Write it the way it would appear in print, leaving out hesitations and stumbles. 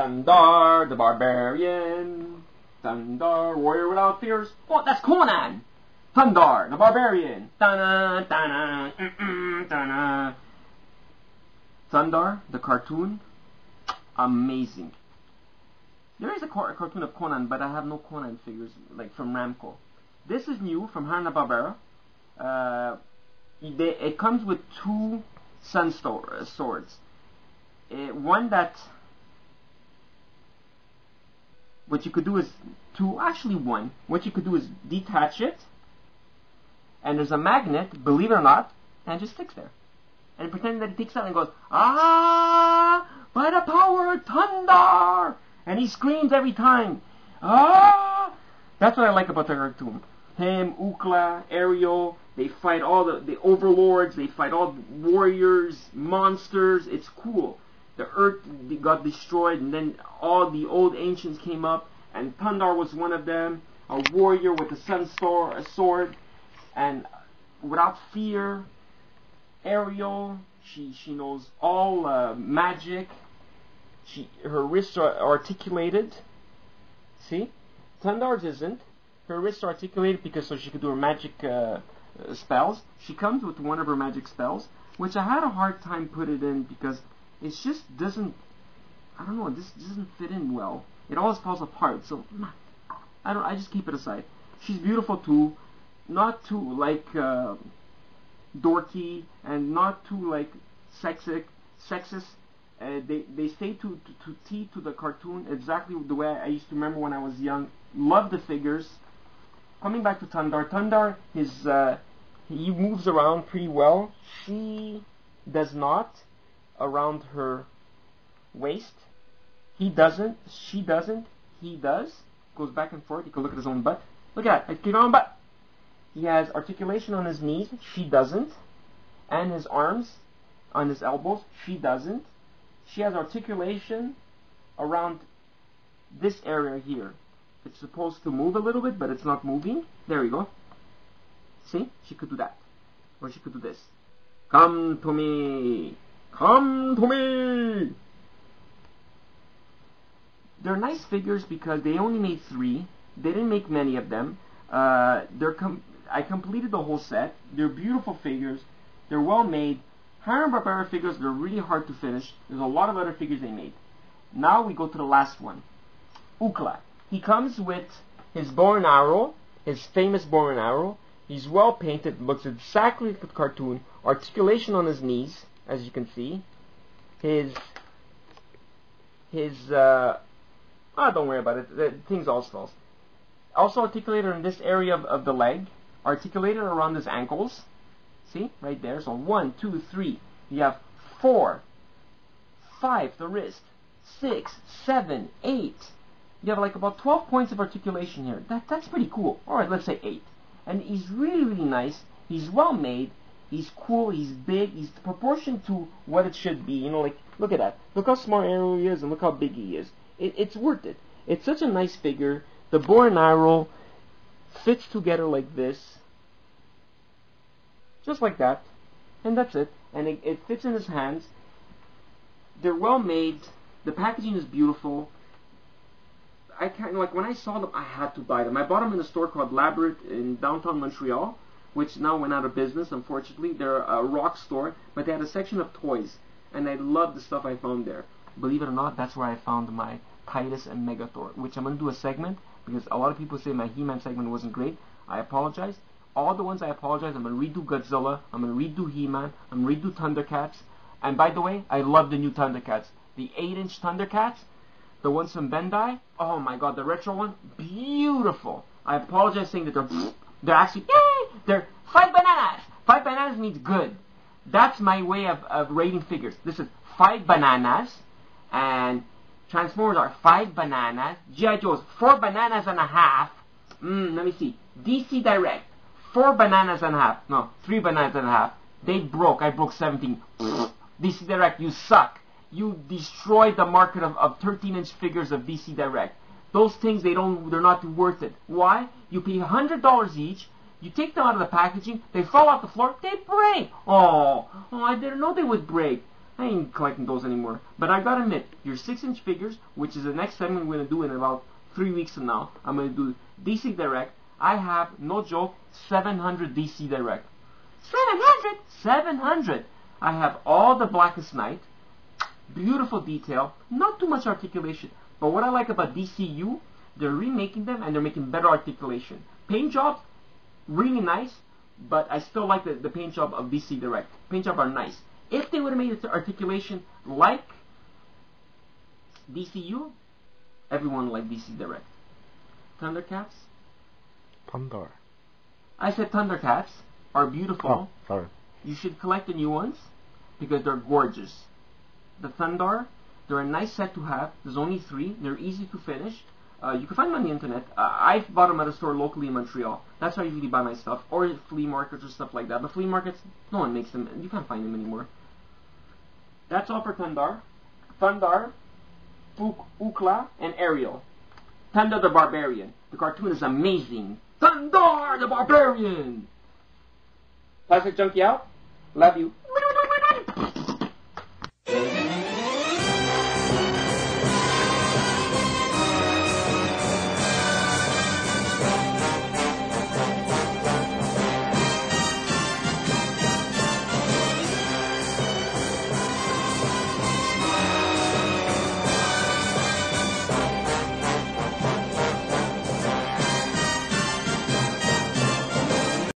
Thundarr the Barbarian. Thundarr, warrior without fears. Oh, that's Conan. Thundarr the Barbarian. Da-na, da-na, da-na. Thundarr, the cartoon, amazing. There is a cartoon of Conan, but I have no Conan figures, like from Ramco. This is new from Hanna-Barbera. It comes with two sun swords. One that, what you could do is one. What you could do is detach it, and there's a magnet, believe it or not, and it just sticks there. And pretend that it takes out and goes, ah, by the power of Thundarr! And he screams every time, ah! That's what I like about the cartoon. Him, Ukla, Ariel, they fight all the overlords, they fight all the warriors, monsters. It's cool. The earth got destroyed, and then all the old ancients came up, and Thundarr was one of them, a warrior with a sun sword, and without fear. Ariel, she knows all magic. Her wrists are articulated. See? Thundarr's isn't. Her wrists are articulated because so she could do her magic spells. She comes with one of her magic spells, which I had a hard time put it in because it just doesn't, I don't know, this doesn't fit in well. It always falls apart, so I just keep it aside. She's beautiful too, not too like dorky and not too like sexist. They stay to the cartoon exactly the way I used to remember when I was young. Love the figures. Coming back to Thundarr, Thundarr he moves around pretty well. She does not around her waist. He doesn't. She doesn't. He does. Goes back and forth. You can look at his own butt. Look at that. His own butt. He has articulation on his knees. She doesn't. And his arms on his elbows. She doesn't. She has articulation around this area here. It's supposed to move a little bit, but it's not moving. There we go. See? She could do that. Or she could do this. Come to me. Come to me. They're nice figures because they only made 3. They didn't make many of them. I completed the whole set. They're beautiful figures. They're well made. Hanna-Barbera figures, they're really hard to finish. There's a lot of other figures they made. Now we go to the last one. Ukla. He comes with his bow and arrow, his famous bow and arrow. He's well painted, looks exactly like the cartoon. Articulation on his knees, as you can see. Don't worry about it. The thing's all stalls. Also articulated in this area of the leg. Articulated around his ankles. See? Right there. So 1, 2, 3. You have 4, 5, the wrist. 6, 7, 8. You have like about 12 points of articulation here. That's pretty cool. Alright, let's say 8. And he's really, really nice. He's well made. He's cool. He's big. He's proportioned to what it should be. You know, like, look at that. Look how small arrow he is and look how big he is. It's worth it. It's such a nice figure. The bow and arrow fits together like this. Just like that. And that's it. And it fits in his hands. They're well made. The packaging is beautiful. When I saw them, I had to buy them. I bought them in a store called Labyrinth in downtown Montreal, which now went out of business, unfortunately. They're a rock store, but they had a section of toys, and I loved the stuff I found there. Believe it or not, that's where I found my Titus and Megathor, which I'm going to do a segment, because a lot of people say my He-Man segment wasn't great. I apologize. All the ones I apologize, I'm going to redo Godzilla, I'm going to redo He-Man, I'm going to redo Thundercats, and by the way, I love the new Thundercats. The 8-inch Thundercats, the ones from Bandai, oh my god, the retro one, beautiful. I apologize saying that they're actually, yay, they're 5 bananas. 5 bananas means good. That's my way of rating figures. This is 5 bananas, and Transformers are 5 bananas. G.I. Joe's 4 bananas and a half. Let me see. DC Direct, 4 bananas and a half. No, 3 bananas and a half. They broke. I broke 17. DC Direct, you suck. You destroyed the market of 13-inch figures of DC Direct. Those things, they're not worth it. Why? You pay $100 each. You take them out of the packaging. They fall off the floor. They break. Oh, I didn't know they would break. I ain't collecting those anymore. But I gotta admit, your 6-inch figures, which is the next segment we're gonna do in about 3 weeks from now, I'm gonna do DC Direct. I have, no joke, 700 DC Direct. 700! 700! I have all the Blackest Night, beautiful detail, not too much articulation. But what I like about DCU, they're remaking them and they're making better articulation. Paint jobs, really nice, but I still like the paint job of DC Direct. Paint jobs are nice. If they would have made it to articulation like DCU, everyone would like DC Direct. Thundercats? Thundarr. I said Thundercats are beautiful. Oh, sorry. You should collect the new ones because they're gorgeous. The Thundarr, they're a nice set to have. There's only 3. They're easy to finish. You can find them on the internet. I've bought them at a store locally in Montreal. That's where I usually buy my stuff. Or at flea markets or stuff like that. But flea markets, no one makes them. You can't find them anymore. That's all for Thundarr. Thundarr, Ookla, and Ariel. Thundarr the Barbarian. The cartoon is amazing. Thundarr the Barbarian! Plasticjunky out. Love you.